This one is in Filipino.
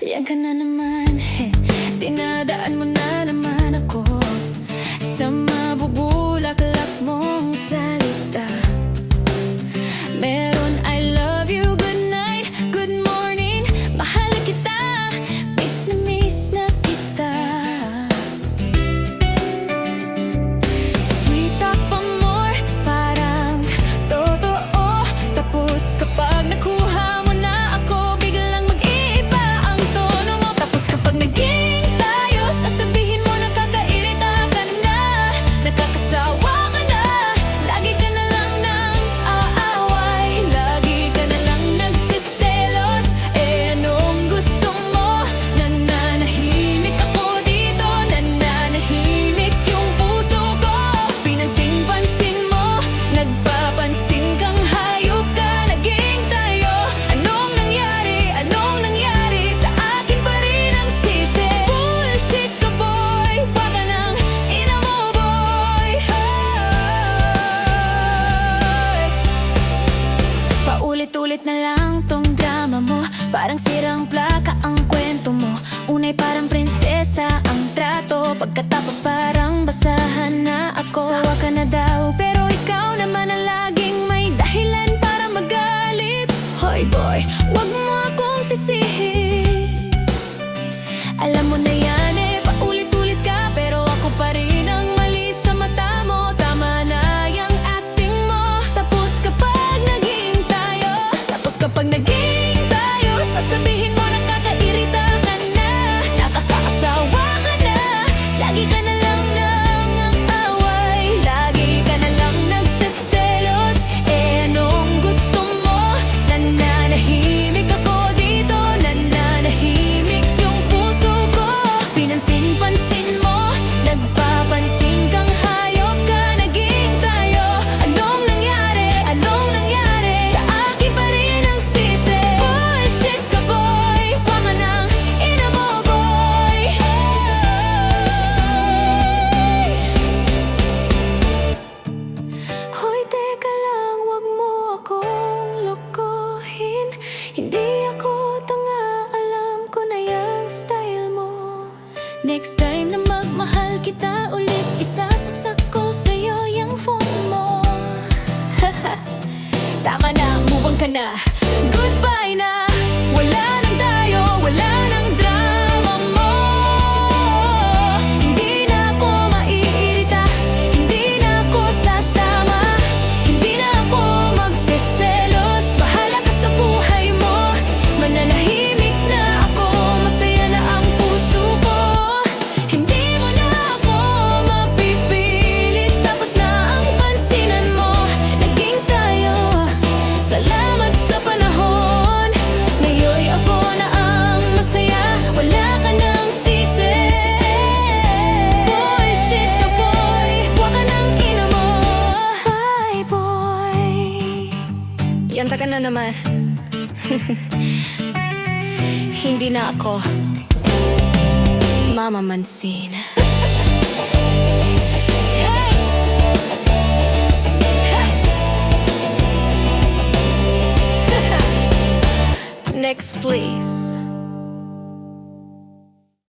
Yan ka na naman, dinadaan mo na naman ako sa mabubulaklak mong salita. Meron I love you, good night, good morning, mahal kita, miss na kita. Sweet talk pa more, parang totoo. Tapos kapag nakuha mo na ako, biglang mag-iiba ang tono mo. Tapos kapag naging tayo, sasabihin mo nakakairita ka na, nakakasawa ka na. Lagi ka na lang nang aaway, lagi ka na lang nagsiselos. Eh anong gusto mo? Nananahimik ako dito, nananahimik yung puso ko. Pinansin-pansin mo, nagpapansin kang hayop ka. Naging tayo, anong nangyari? Anong nangyari? Sa akin pa rin ang sisi. Bullshit ka boy, wag ka nang ina mo boy. Paulit-ulit na lang tong drama mo, parang sirang plaka ang kwento mo. Unay parang prinsesa ang trato, pagkatapos parang basahan na ako. Sawa ka na daw, pero ikaw naman ang laging may dahilan para magalit. Hoy boy, wag mo akong sisihin. Alam mo na yan paulit-ulit ka, pero ako pa rin ang mali sa mata mo. Tama na yung acting mo. Tapos kapag naging tayo, sasabihin mo nakakairita ka na, nakakaasawa ka na. Lagi ka na lang nang away, lagi ka na lang nagsiselos. Eh anong gusto mo? Nananahimik ako dito, nananahimik yung puso ko. Pinansin-pansin mo, nagpapansin kang hayop ka. Naging tayo, anong nangyari? Anong nangyari? Sa akin pa rin ang sisi. Bullshit ka boy, wag ka nang ina mo boy. Hoy teka lang, wag mo akong lokohin. Hindi ako tanga, alam ko na yung style mo. Next time na magmahal kita ulit, isasaksak ko sa'yo yung phone mo. Tama na, move on ka na, goodbye na. Wala nang tayo, wala nang drama mo. Hindi na ako maiirita, hindi na ako sasama, hindi na ako magsiselos. Bahala ka sa buhay mo, mananahimik na ako, masaya na ang puso ko. Hindi mo na ako mapipilit, tapos na ang pansinan mo. Naging tayo, salamat sa panahon. Ngayon ako na ang masaya, wala ka nang sisi. Bullshit ka boy, wag ka nang ina mo. Bye boy. Yanta ka na naman. Hindi na ako mamamansin. Hey! Next please.